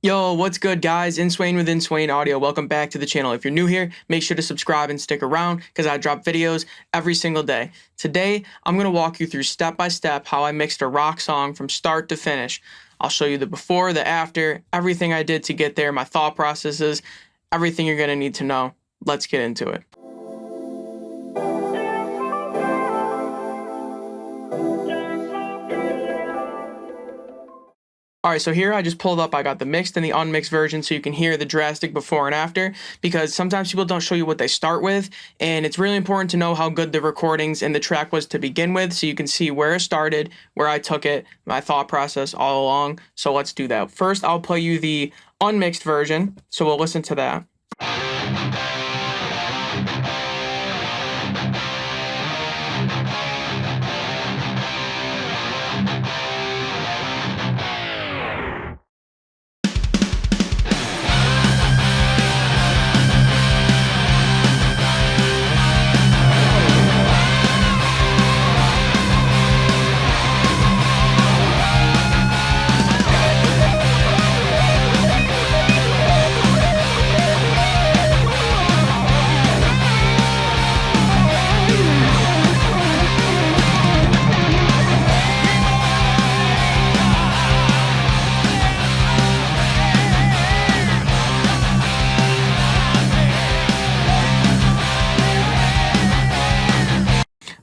Yo, what's good, guys? Inswain with Inswain Audio. Welcome back to the channel. If you're new here, make sure to subscribe and stick around because I drop videos every single day. Today, I'm going to walk you through step by step how I mixed a rock song from start to finish. I'll show you the before, the after, everything I did to get there, my thought processes, everything you're going to need to know. Let's get into it. Alright, so here I just pulled up, I got the mixed and the unmixed version so you can hear the drastic before and after, because sometimes people don't show you what they start with, and it's really important to know how good the recordings and the track was to begin with so you can see where it started, where I took it, my thought process all along. So let's do that. First, I'll play you the unmixed version, so we'll listen to that.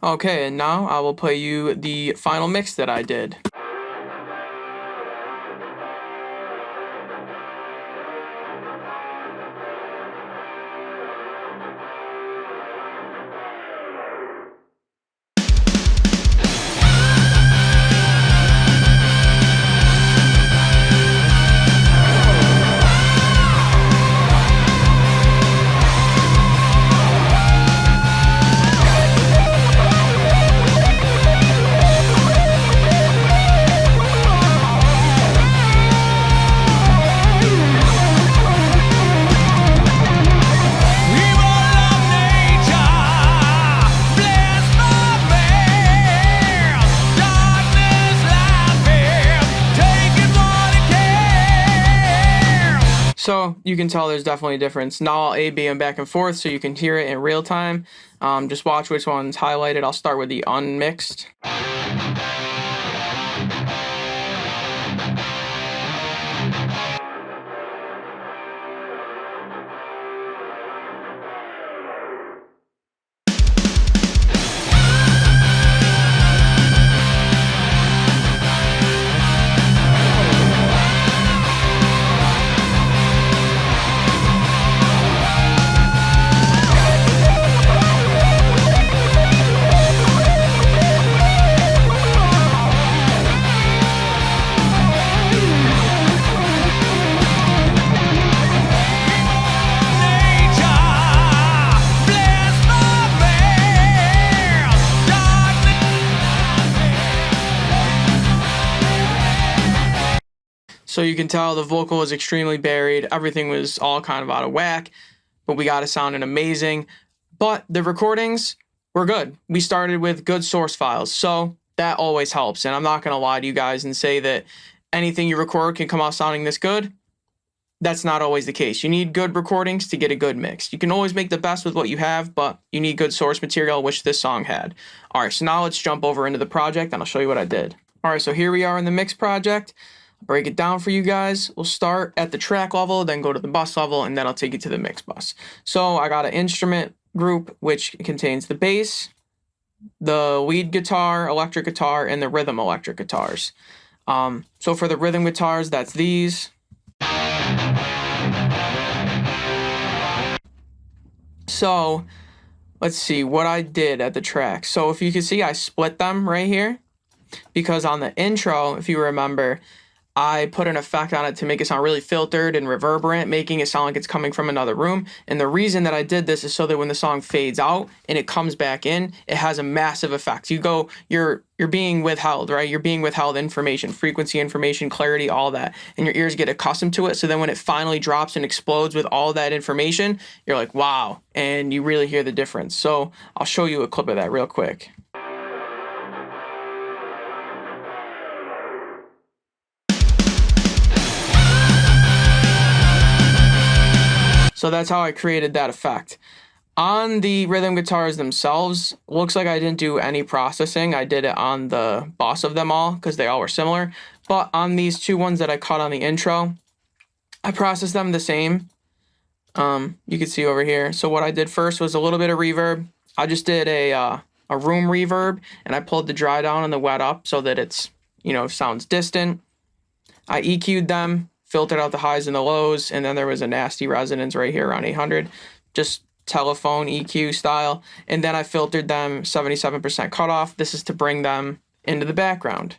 Okay, and now I will play you the final mix that I did. So you can tell there's definitely a difference. Now I'll A-B them back and forth so you can hear it in real time. Just watch which one's highlighted. I'll start with the unmixed. So you can tell the vocal was extremely buried. Everything was all kind of out of whack, but we got it sounding amazing. But the recordings were good. We started with good source files, so that always helps. And I'm not going to lie to you guys and say that anything you record can come out sounding this good. That's not always the case. You need good recordings to get a good mix. You can always make the best with what you have, but you need good source material, which this song had. All right, so now let's jump over into the project, and I'll show you what I did. All right, so here we are in the mix project. Break it down for you guys. We'll start at the track level, then go to the bus level, and then I'll take you to the mix bus. So I got an instrument group which contains the bass, the lead guitar, electric guitar, and the rhythm electric guitars. So for the rhythm guitars, that's these. So let's see what I did at the track. So if you can see, I split them right here because on the intro, if you remember, I put an effect on it to make it sound really filtered and reverberant, making it sound like it's coming from another room. And the reason that I did this is so that when the song fades out and it comes back in, it has a massive effect. You're being withheld, right? You're being withheld information, frequency information, clarity, all that. And your ears get accustomed to it. So then when it finally drops and explodes with all that information, you're like, wow. And you really hear the difference. So I'll show you a clip of that real quick. So that's how I created that effect. On the rhythm guitars themselves, looks like I didn't do any processing. I did it on the boss of them all because they all were similar. But on these two ones that I cut on the intro, I processed them the same. You can see over here. So what I did first was a little bit of reverb. I just did a room reverb, and I pulled the dry down and the wet up so that it's, sounds distant. I EQ'd them, filtered out the highs and the lows, and then there was a nasty resonance right here around 800. Just telephone EQ style, and then I filtered them 77% cutoff. This is to bring them into the background.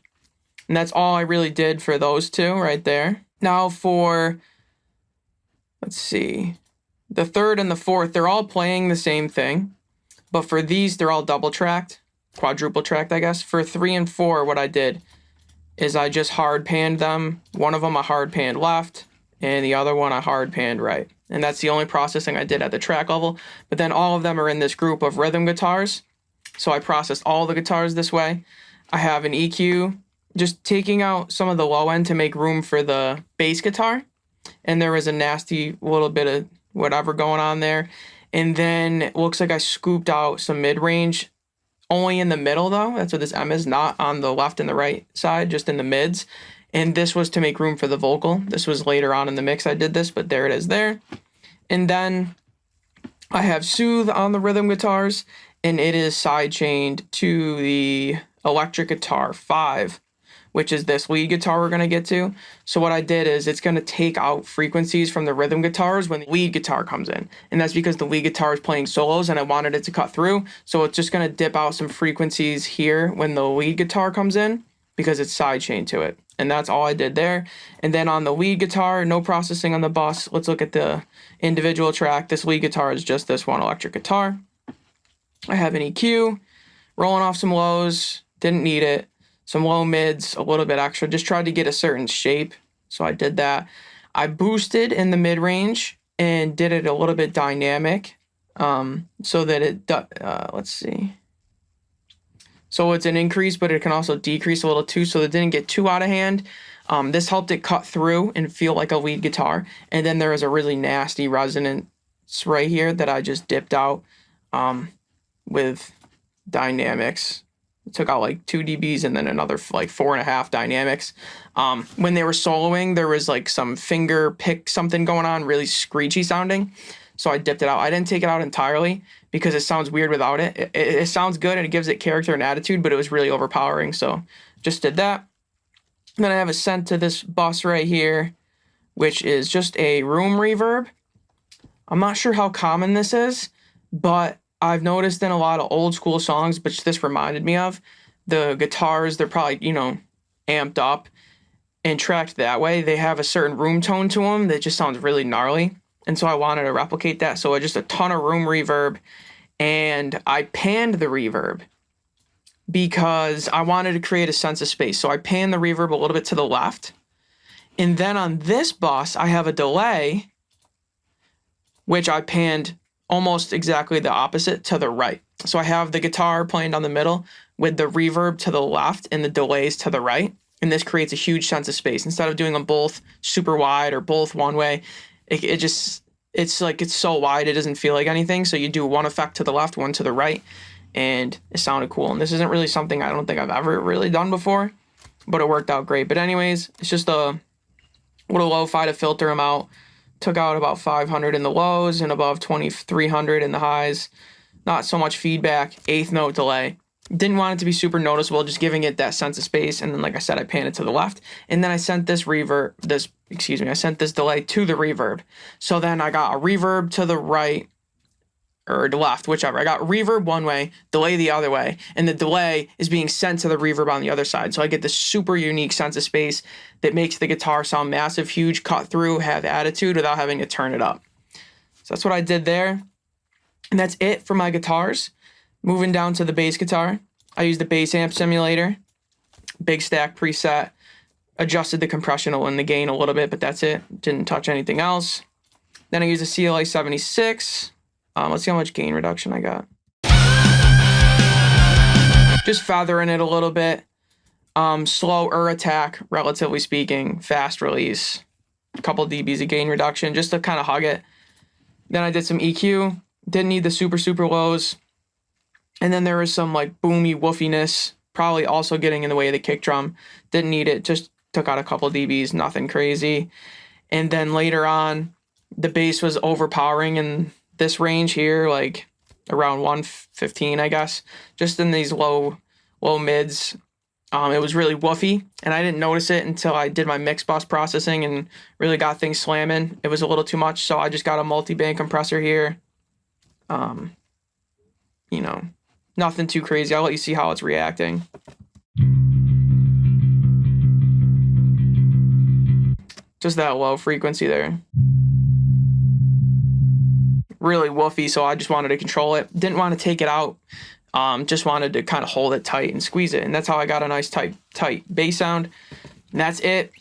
And that's all I really did for those two right there. Now for, let's see, the third and the fourth, they're all playing the same thing, but for these, they're all double tracked, quadruple tracked, I guess. For 3 and 4, what I did is I just hard panned them. One of them I hard panned left, and the other one I hard panned right. And that's the only processing I did at the track level. But then all of them are in this group of rhythm guitars. So I processed all the guitars this way. I have an EQ, just taking out some of the low end to make room for the bass guitar. And there was a nasty little bit of whatever going on there. And then it looks like I scooped out some mid-range, only in the middle though. That's what this M is, not on the left and the right side, just in the mids. And this was to make room for the vocal. This was later on in the mix I did this, but there it is there. And then I have Soothe on the rhythm guitars, and it is sidechained to the electric guitar 5, which is this lead guitar we're going to get to. So what I did is it's going to take out frequencies from the rhythm guitars when the lead guitar comes in. And that's because the lead guitar is playing solos and I wanted it to cut through. So it's just going to dip out some frequencies here when the lead guitar comes in because it's sidechained to it. And that's all I did there. And then on the lead guitar, no processing on the bus. Let's look at the individual track. This lead guitar is just this one electric guitar. I have an EQ, rolling off some lows, didn't need it. Some low mids, a little bit extra. Just tried to get a certain shape. So I did that. I boosted in the mid-range and did it a little bit dynamic so that it, let's see. So it's an increase, but it can also decrease a little too, so it didn't get too out of hand. This helped it cut through and feel like a lead guitar. And then there was a really nasty resonance right here that I just dipped out with dynamics. It took out like 2 dBs and then another like 4.5 dynamics. When they were soloing, there was like some finger pick something going on, really screechy sounding. So I dipped it out. I didn't take it out entirely because it sounds weird without it. It sounds good and it gives it character and attitude, but it was really overpowering. So just did that. And then I have a sent to this bus right here, which is just a room reverb. I'm not sure how common this is, but I've noticed in a lot of old school songs, which this reminded me of, the guitars, they're probably, amped up and tracked that way. They have a certain room tone to them that just sounds really gnarly. And so I wanted to replicate that. So I just a ton of room reverb, and I panned the reverb because I wanted to create a sense of space. So I panned the reverb a little bit to the left. And then on this bus, I have a delay, which I panned almost exactly the opposite to the right. So I have the guitar playing down the middle with the reverb to the left and the delays to the right. And this creates a huge sense of space. Instead of doing them both super wide or both one way, it's so wide it doesn't feel like anything. So you do one effect to the left, one to the right, and it sounded cool. And this isn't really something I don't think I've ever really done before, but it worked out great. But anyways, it's just a little lo-fi to filter them out. Took out about 500 in the lows and above 2,300 in the highs. Not so much feedback, 8th note delay. Didn't want it to be super noticeable, just giving it that sense of space. And then, like I said, I panned it to the left. And then I sent this delay to the reverb. So then I got a reverb to the right, or the left, whichever. I got reverb one way, delay the other way, and the delay is being sent to the reverb on the other side. So I get this super unique sense of space that makes the guitar sound massive, huge, cut through, have attitude without having to turn it up. So that's what I did there. And that's it for my guitars. Moving down to the bass guitar, I used the bass amp simulator, big stack preset, adjusted the compression and the gain a little bit, but that's it. Didn't touch anything else. Then I used a CLA 76. Let's see how much gain reduction I got. Just feathering it a little bit. Slower attack, relatively speaking. Fast release. A couple dBs of gain reduction just to kind of hug it. Then I did some EQ. Didn't need the super, super lows. And then there was some like boomy woofiness, probably also getting in the way of the kick drum. Didn't need it, just took out a couple dBs, nothing crazy. And then later on, the bass was overpowering in this range here, like around 115, I guess, just in these low mids. It was really woofy, and I didn't notice it until I did my mix bus processing and really got things slamming. It was a little too much, so I just got a multi-band compressor here. You know, nothing too crazy. I'll let you see how it's reacting. Just that low frequency there. Really woofy, so I just wanted to control it. Didn't want to take it out. Just wanted to kind of hold it tight and squeeze it. And that's how I got a nice tight bass sound. And that's it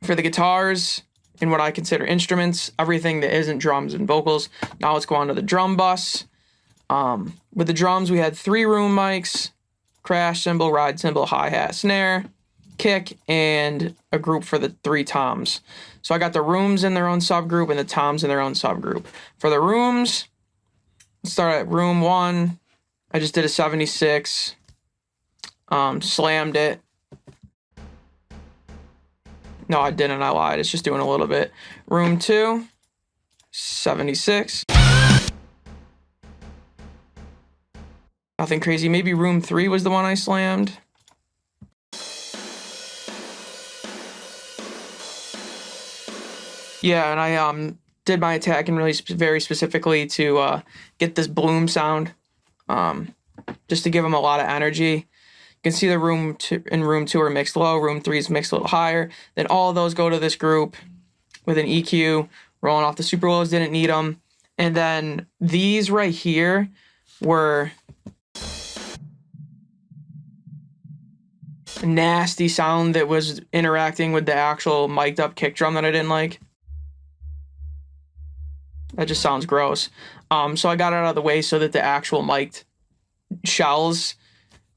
for the guitars and what I consider instruments, everything that isn't drums and vocals. Now let's go on to the drum bus. With the drums, we had 3 room mics, crash cymbal, ride cymbal, hi-hat, snare, kick, and a group for the 3 toms. So I got the rooms in their own subgroup and the toms in their own subgroup. For the rooms, let's start at room 1. I just did a 76, slammed it. No, I didn't, I lied. It's just doing a little bit. Room 2, 76. Nothing crazy. Maybe room 3 was the one I slammed. Yeah, and I did my attack and really very specifically to get this bloom sound, just to give them a lot of energy. You can see the room 2 are mixed low, room 3 is mixed a little higher. Then all of those go to this group with an EQ, rolling off the super lows, didn't need them. And then these right here were a nasty sound that was interacting with the actual mic'd up kick drum that I didn't like. That just sounds gross. So I got it out of the way so that the actual mic'd shells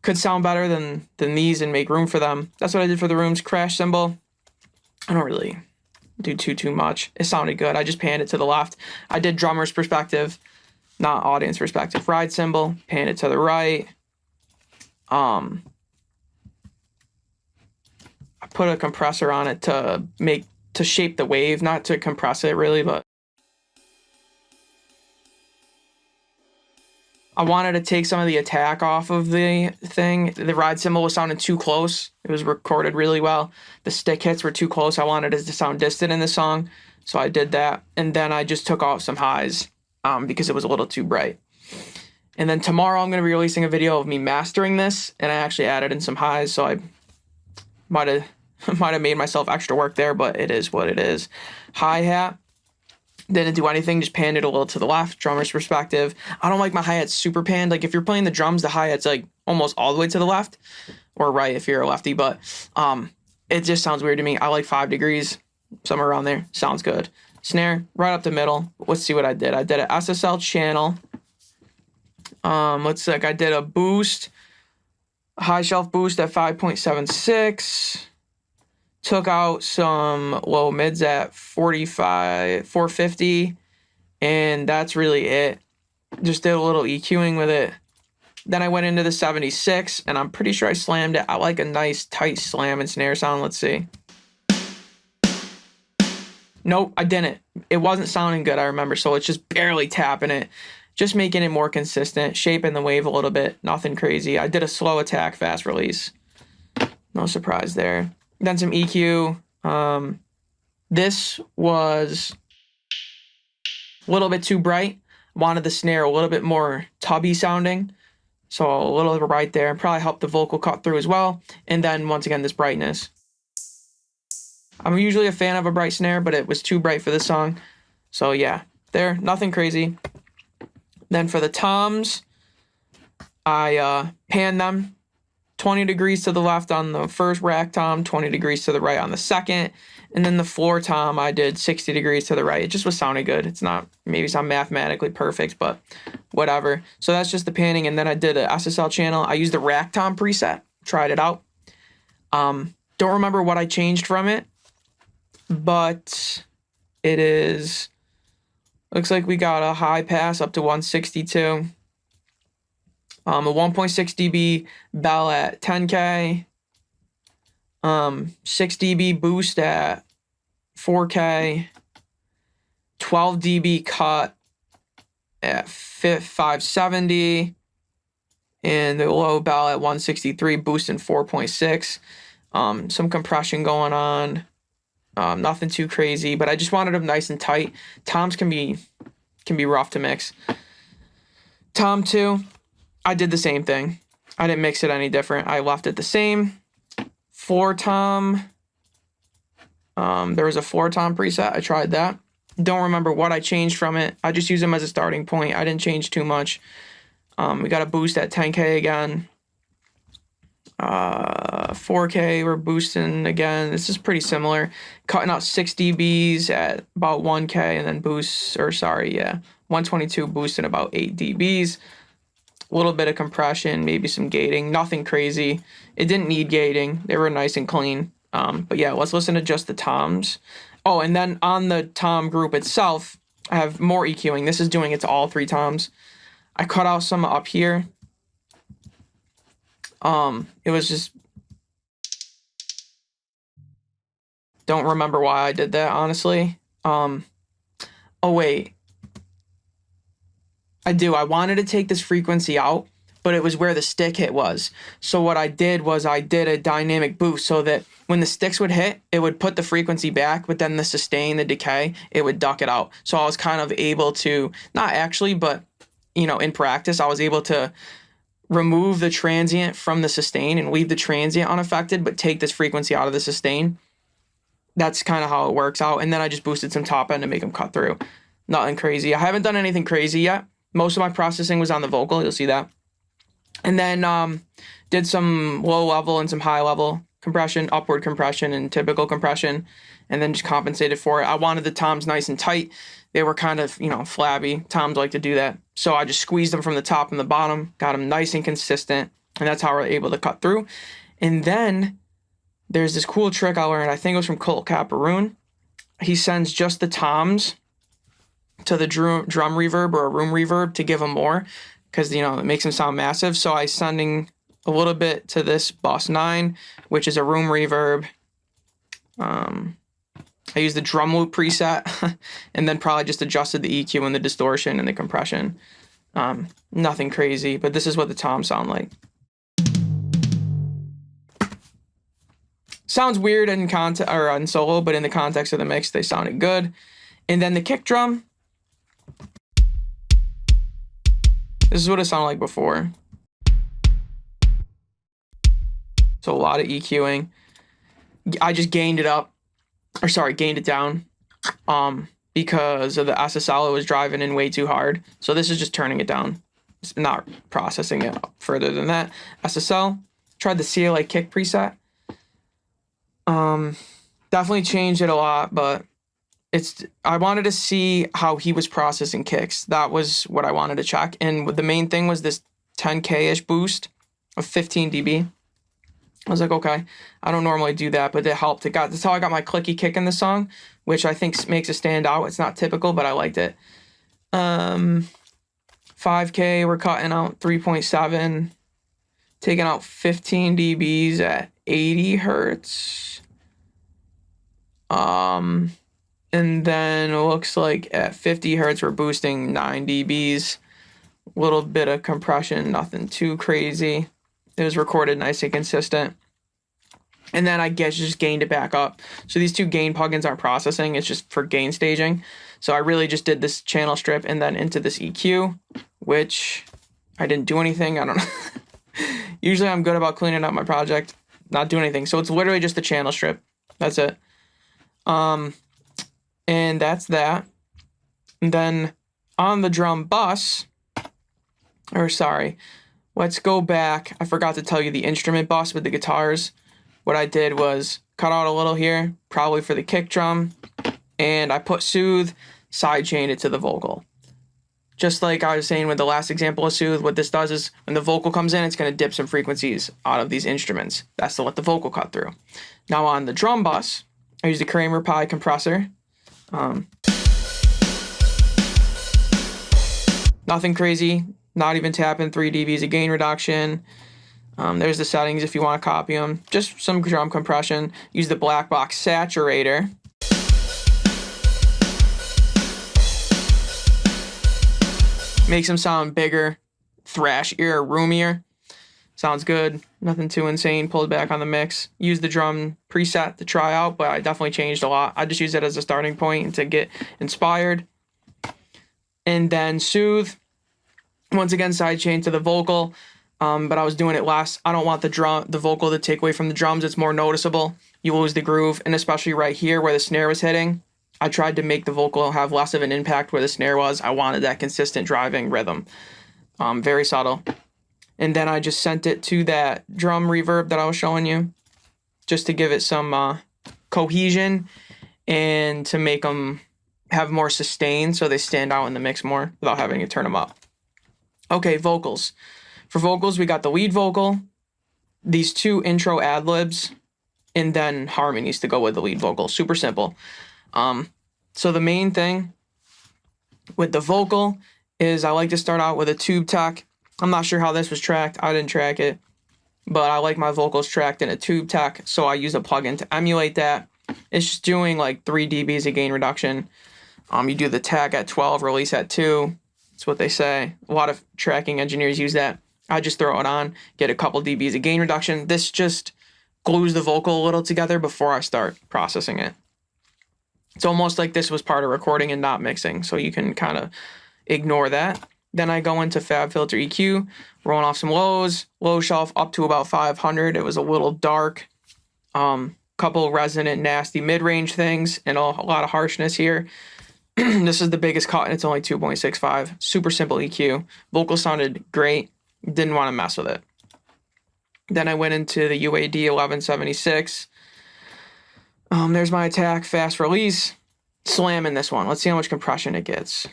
could sound better than these and make room for them. That's what I did for the rooms. Crash cymbal, I don't really do too much. It sounded good. I just panned it to the left. I did drummer's perspective, not audience perspective. Ride cymbal, panned it to the right. I put a compressor on it to shape the wave, not to compress it really, but I wanted to take some of the attack off of the thing. The ride cymbal was sounding too close. It was recorded really well. The stick hits were too close. I wanted it to sound distant in the song, so I did that. And then I just took off some highs because it was a little too bright. And then tomorrow I'm going to be releasing a video of me mastering this, and I actually added in some highs, so I might have made myself extra work there, but it is what it is. Hi-hat. Didn't do anything, just panned it a little to the left, drummer's perspective. I don't like my hi-hats super panned. Like if you're playing the drums, the hi-hat's like almost all the way to the left or right if you're a lefty, but it just sounds weird to me. I like 5 degrees, somewhere around there. Sounds good. Snare, right up the middle. Let's see what I did. I did an SSL channel. Let's see, I did a boost, high shelf boost at 5.76. Took out some low mids at 450, and that's really it. Just did a little EQing with it. Then I went into the 76, and I'm pretty sure I slammed it. I like a nice tight slam and snare sound. Let's see. Nope, I didn't. It wasn't sounding good, I remember, so it's just barely tapping it. Just making it more consistent, shaping the wave a little bit. Nothing crazy. I did a slow attack, fast release. No surprise there. Then some EQ. This was a little bit too bright. Wanted the snare a little bit more tubby sounding. So a little right there. Probably helped the vocal cut through as well. And then once again, this brightness. I'm usually a fan of a bright snare, but it was too bright for this song. So yeah, there, nothing crazy. Then for the toms, I panned them 20 degrees to the left on the first rack tom, 20 degrees to the right on the second. And then the floor tom, I did 60 degrees to the right. It just was sounding good. It's not, maybe it's not mathematically perfect, but whatever. So that's just the panning. And then I did a SSL channel. I used the rack tom preset, tried it out. Don't remember what I changed from it, but it is Looks like we got a high pass up to 162. A 1.6 dB bell at 10K. 6 dB boost at 4K. 12 dB cut at 570. And the low bell at 163, boosting 4.6. Some compression going on. Nothing too crazy, but I just wanted them nice and tight. Toms can be rough to mix. Tom 2, I did the same thing. I didn't mix it any different. I left it the same. Floor tom. There was a floor tom preset. I tried that. Don't remember what I changed from it. I just used them as a starting point. I didn't change too much. We got a boost at 10K again. 4K, we're boosting again. This is pretty similar. Cutting out 6 dBs at about 1K and then 122 boosting about 8 dBs. A little bit of compression, maybe some gating, nothing crazy. It didn't need gating. They were nice and clean. But yeah, let's listen to just the toms. Oh, and then on the tom group itself, I have more EQing. This is doing it to all 3 toms. I cut out some up here. It was just, don't remember why I did that, honestly. Oh wait, I do. I wanted to take this frequency out, but it was where the stick hit was. So what I did was I did a dynamic boost so that when the sticks would hit, it would put the frequency back, but then the sustain, the decay, it would duck it out. So I was kind of able to, not actually, but you know, in practice, I was able to remove the transient from the sustain and leave the transient unaffected, but take this frequency out of the sustain. That's kind of how it works out. And then I just boosted some top end to make them cut through. Nothing crazy. I haven't done anything crazy yet. Most of my processing was on the vocal. You'll see that. And then did some low level and some high level compression, upward compression and typical compression, and then just compensated for it. I wanted the toms nice and tight. They were kind of, you know, flabby. Toms like to do that. So I just squeezed them from the top and the bottom, got them nice and consistent, and that's how we're able to cut through. And then there's this cool trick I learned. I think it was from Colt Caparoon. He sends just the toms to the drum reverb or a room reverb to give them more because, you know, it makes them sound massive. So I sending a little bit to this Boss 9, which is a room reverb. I used the drum loop preset and then probably just adjusted the EQ and the distortion and the compression. Nothing crazy, but this is what the toms sound like. Sounds weird in context or on solo, but in the context of the mix, they sounded good. And then the kick drum. This is what it sounded like before. So a lot of EQing. I just gained it down because of the SSL. It was driving in way too hard. So this is just turning it down. It's not processing it further than that. SSL, tried the CLA kick preset. Definitely changed it a lot, but I wanted to see how he was processing kicks. That was what I wanted to check. And the main thing was this 10K-ish boost of 15 dB. I was like, okay, I don't normally do that, but it helped. That's how I got my clicky kick in the song, which I think makes it stand out. It's not typical, but I liked it. 5K, we're cutting out 3.7, taking out 15 dBs at 80 hertz. And then it looks like at 50 hertz, we're boosting 9 dBs. A little bit of compression, nothing too crazy. It was recorded nice and consistent. And then I guess just gained it back up. So these two gain plugins aren't processing. It's just for gain staging. So I really just did this channel strip and then into this EQ, which I didn't do anything. I don't know. Usually I'm good about cleaning up my project, not doing anything. So it's literally just the channel strip. That's it. And that's that. And then on the drum bus, let's go back. I forgot to tell you the instrument bus with the guitars. What I did was cut out a little here, probably for the kick drum, and I put Soothe, sidechained it to the vocal. Just like I was saying with the last example of Soothe, what this does is when the vocal comes in, it's going to dip some frequencies out of these instruments. That's to let the vocal cut through. Now on the drum bus, I used the Kramer Pi compressor. Nothing crazy, not even tapping 3 dBs of gain reduction. There's the settings if you want to copy them. Just some drum compression. Use the black box saturator. Makes them sound bigger, thrashier, roomier. Sounds good. Nothing too insane. Pulled back on the mix. Use the drum preset to try out, but I definitely changed a lot. I just use it as a starting point to get inspired. And then soothe. Once again, sidechain to the vocal. But I was doing it less. I don't want the vocal to take away from the drums. It's more noticeable. You lose the groove, and especially right here where the snare was hitting. I tried to make the vocal have less of an impact where the snare was. I wanted that consistent driving rhythm. Very subtle. And then I just sent it to that drum reverb that I was showing you, just to give it some cohesion and to make them have more sustain so they stand out in the mix more without having to turn them up. Okay, vocals. For vocals, we got the lead vocal, these 2 intro ad-libs, and then harmonies to go with the lead vocal. Super simple. So the main thing with the vocal is I like to start out with a tube tech. I'm not sure how this was tracked. I didn't track it, but I like my vocals tracked in a tube tech, so I use a plugin to emulate that. It's just doing like 3 dBs of gain reduction. You do the tag at 12, release at 2. That's what they say. A lot of tracking engineers use that. I just throw it on, get a couple dBs of gain reduction. This just glues the vocal a little together before I start processing it. It's almost like this was part of recording and not mixing, so you can kind of ignore that. Then I go into FabFilter EQ, rolling off some lows, low shelf up to about 500. It was a little dark. Couple resonant, nasty mid-range things, and a lot of harshness here. This is the biggest cut, and it's only 2.65. Super simple EQ. Vocal sounded great. Didn't want to mess with it. Then I went into the UAD 1176. There's my attack, fast release. Slamming this one. Let's see how much compression it gets.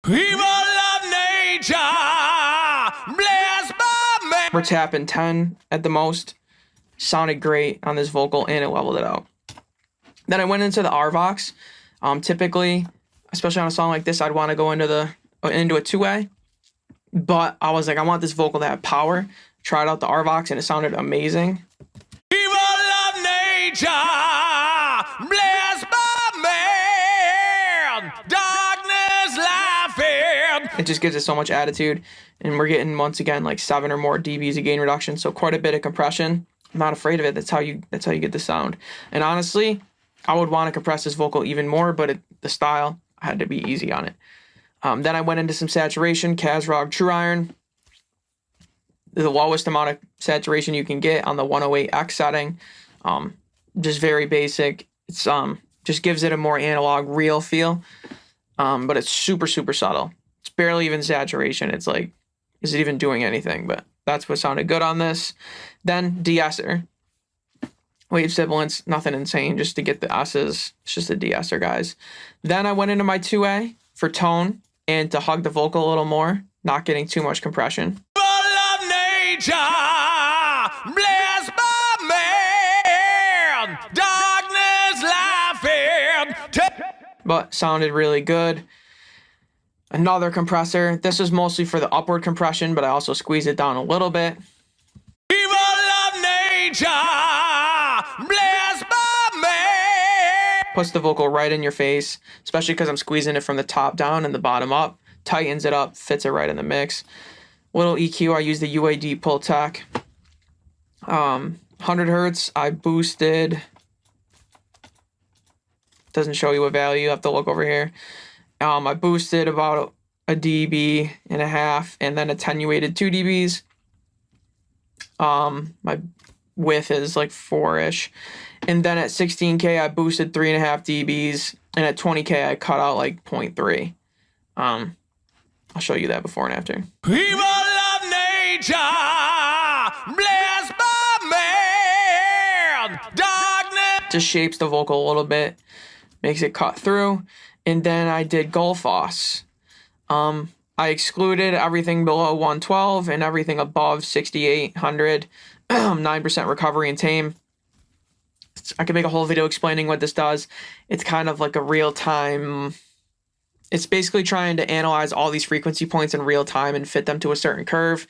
People of nature, blessed by me. We're tapping 10 at the most. Sounded great on this vocal, and it leveled it out. Then I went into the RVox. Typically, especially on a song like this, I'd want to go into a 2A. But I was like, I want this vocal to have power. Tried out the RVox, and it sounded amazing. People of nature, blessed by man, darkness laughing. It just gives it so much attitude, and we're getting once again like 7 or more dBs of gain reduction, so quite a bit of compression. I'm not afraid of it. That's how you get the sound. And honestly, I would want to compress this vocal even more, but the style, I had to be easy on it. Then I went into some saturation, Kazrog True Iron. The lowest amount of saturation you can get on the 108X setting. Just very basic. It's just gives it a more analog, real feel. But it's super, super subtle. It's barely even saturation. It's like, is it even doing anything? But that's what sounded good on this. Then de-esser. Wave sibilance, nothing insane, just to get the S's. It's just a de-esser, guys. Then I went into my 2A for tone and to hug the vocal a little more, not getting too much compression. Nature, blessed by man, darkness laughing. But sounded really good. Another compressor. This is mostly for the upward compression, but I also squeeze it down a little bit. People of nature, blessed by man. Puts the vocal right in your face, especially because I'm squeezing it from the top down and the bottom up. Tightens it up, fits it right in the mix. Little EQ, I use the UAD Pultec. 100 hertz, I boosted. Doesn't show you a value, you have to look over here. I boosted about a dB and a half, and then attenuated 2 dBs. My width is like 4-ish. And then at 16K, I boosted 3.5 dBs, and at 20K, I cut out like 0.3. I'll show you that before and after. People of nature, blessed by man, darkness. Just shapes the vocal a little bit, makes it cut through. And then I did Gullfoss. I excluded everything below 112 and everything above 6800. 9% recovery and tame. I could make a whole video explaining what this does. It's kind of like a real-time It's basically trying to analyze all these frequency points in real time and fit them to a certain curve.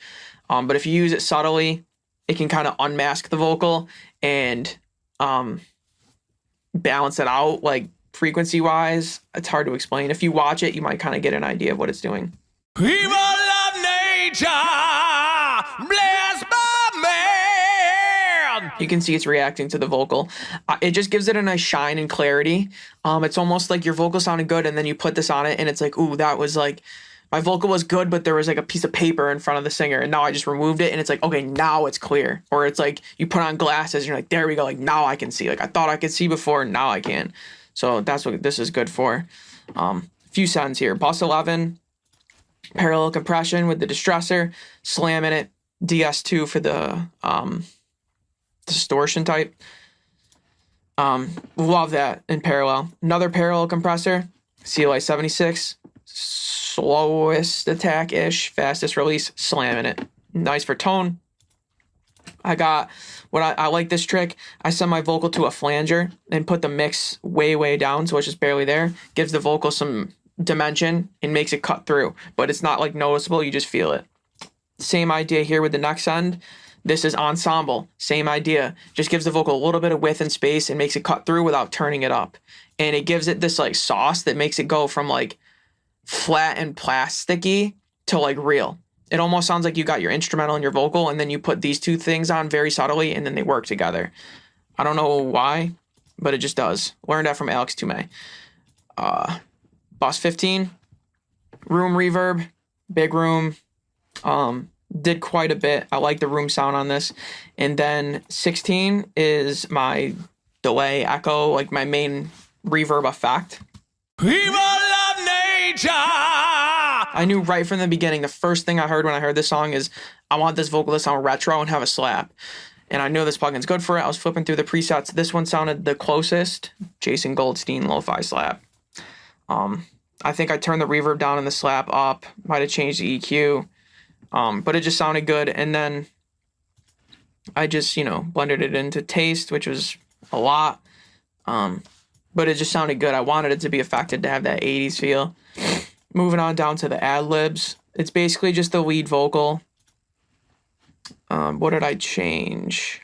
But if you use it subtly, it can kind of unmask the vocal and balance it out, like frequency wise. It's hard to explain. If you watch it, you might kind of get an idea of what it's doing. People of nature, bless my man. You can see it's reacting to the vocal. It just gives it a nice shine and clarity. It's almost like your vocal sounded good, and then you put this on it, and it's like, ooh, that was like, my vocal was good, but there was like a piece of paper in front of the singer, and now I just removed it, and it's like, okay, now it's clear. Or it's like you put on glasses, and you're like, there we go, like now I can see. Like I thought I could see before, and now I can. So that's what this is good for. Few sounds here. Bus 11, parallel compression with the distressor, slamming it, DS2 for the distortion type. Love that in parallel. Another parallel compressor, CLI 76, slowest attack-ish, fastest release, slamming it. Nice for tone. I got what I like this trick. I send my vocal to a flanger and put the mix way down so it's just barely there. Gives the vocal some dimension and makes it cut through, but it's not like noticeable, you just feel it. Same idea here with the next end. This is ensemble, same idea. Just gives the vocal a little bit of width and space and makes it cut through without turning it up. And it gives it this like sauce that makes it go from like flat and plasticky to like real. It almost sounds like you got your instrumental and your vocal, and then you put these two things on very subtly, and then they work together. I don't know why, but it just does. Learned that from Alex Toomey. Bus 15, room reverb, big room. Did quite a bit. I like the room sound on this. And then 16 is my delay echo, like my main reverb effect. People of nature. I knew right from the beginning, the first thing I heard when I heard this song is I want this vocal to sound retro and have a slap. And I knew this plugin's good for it. I was flipping through the presets. This one sounded the closest. Jason Goldstein Lo-Fi Slap. I think I turned the reverb down and the slap up. Might have changed the EQ. But it just sounded good. And then I just, blended it into taste, which was a lot. But it just sounded good. I wanted it to be affected to have that 80s feel. Moving on down to the ad-libs. It's basically just the lead vocal. What did I change?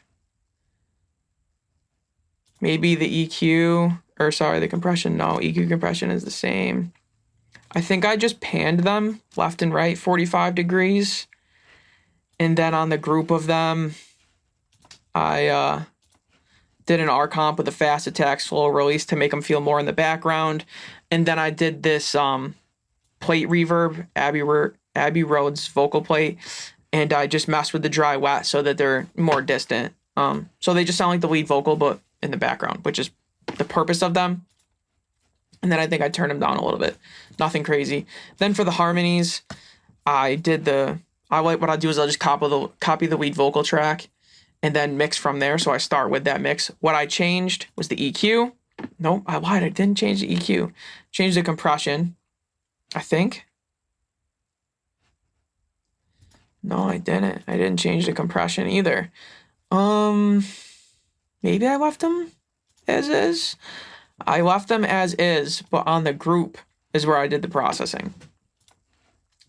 Maybe the EQ, the compression. No, EQ compression is the same. I think I just panned them left and right 45 degrees. And then on the group of them, I did an R comp with a fast attack, slow release to make them feel more in the background. And then I did this plate reverb, Abbey Road's vocal plate, and I just messed with the dry wet so that they're more distant. So they just sound like the lead vocal, but in the background, which is the purpose of them. And then I think I turned them down a little bit. Nothing crazy. Then for the harmonies, what I do is I'll just copy the lead vocal track and then mix from there. So I start with that mix. What I changed was the EQ. Nope, I lied. I didn't change the EQ. Changed the compression, I think. No, I didn't. I didn't change the compression either. Maybe I left them as is. I left them as is, but on the group is where I did the processing.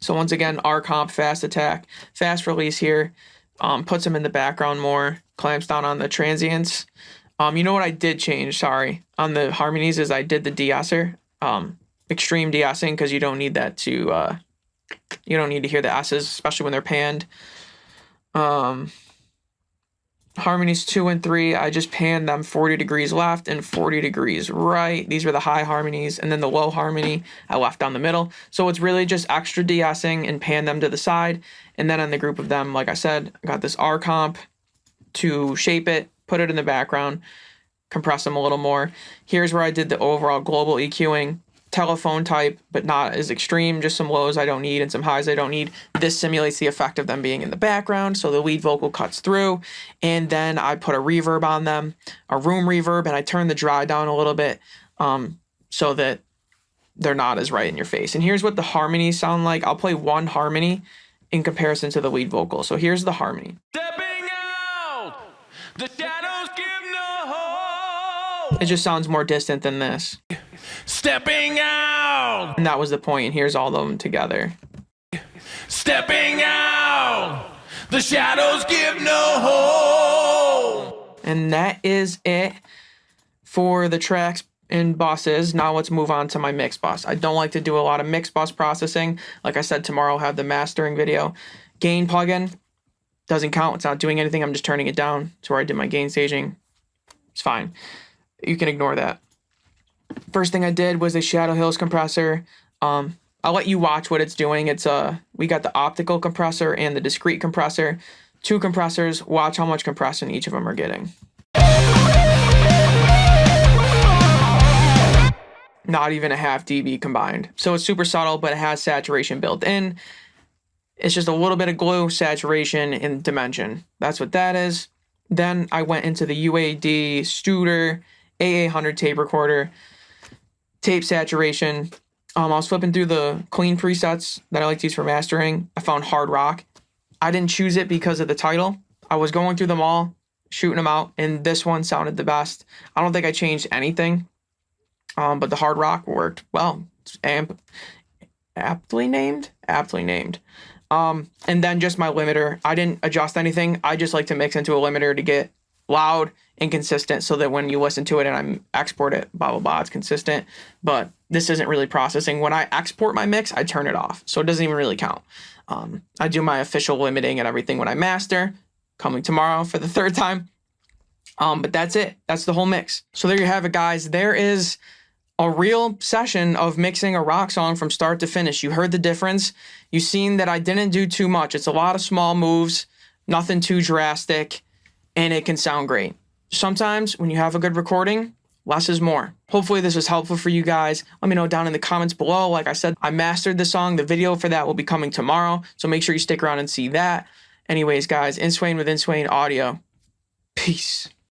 So once again, R comp, fast attack, fast release here, puts them in the background more, clamps down on the transients. You know what I did change, on the harmonies is I did the de-esser, extreme de-essing, because you don't need that to, you don't need to hear the S's, especially when they're panned. Harmonies 2 and 3, I just panned them 40 degrees left and 40 degrees right. These were the high harmonies, and then the low harmony I left down the middle. So it's really just extra de-essing and pan them to the side. And then on the group of them, like I said, I got this R comp to shape it, put it in the background, compress them a little more. Here's where I did the overall global EQing. Telephone type, but not as extreme, just some lows I don't need and some highs I don't need. This simulates the effect of them being in the background, so the lead vocal cuts through. And then I put a reverb on them, a room reverb, and I turn the dry down a little bit so that they're not as right in your face. And here's what the harmonies sound like. I'll play one harmony in comparison to the lead vocal. So here's the harmony. Stepping out, the shadows give no hope. It just sounds more distant than this. Stepping out. out. And that was the point, and here's all of them together. Stepping out. The shadows give no hope. And that is it for the tracks and buses. Now let's move on to my mix bus. I don't like to do a lot of mix bus processing. Like I said, tomorrow I'll have the mastering video. Gain plugin doesn't count. It's not doing anything. I'm just turning it down to where I did my gain staging. It's fine. You can ignore that. First thing I did was a Shadow Hills compressor. I'll let you watch what it's doing. It's we got the optical compressor and the discrete compressor. 2 compressors. Watch how much compression each of them are getting. Not even a half dB combined. So it's super subtle, but it has saturation built in. It's just a little bit of glue, saturation, and dimension. That's what that is. Then I went into the UAD Studer AA100 tape recorder. Tape saturation. I was flipping through the clean presets that I like to use for mastering. I found Hard Rock. I didn't choose it because of the title. I was going through them all, shooting them out, and this one sounded the best. I don't think I changed anything. But the Hard Rock worked well. Aptly named. And then just my limiter. I didn't adjust anything. I just like to mix into a limiter to get loud and consistent so that when you listen to it and I export it, blah, blah, blah, it's consistent. But this isn't really processing. When I export my mix, I turn it off. So it doesn't even really count. I do my official limiting and everything when I master. Coming tomorrow for the 3rd time. But that's it. That's the whole mix. So there you have it, guys. There is a real session of mixing a rock song from start to finish. You heard the difference. You've seen that I didn't do too much. It's a lot of small moves, nothing too drastic, and it can sound great. Sometimes when you have a good recording, less is more. Hopefully this was helpful for you guys. Let me know down in the comments below. Like I said, I mastered the song. The video for that will be coming tomorrow, so make sure you stick around and see that. Anyways, guys, Inswain with Inswain Audio. Peace.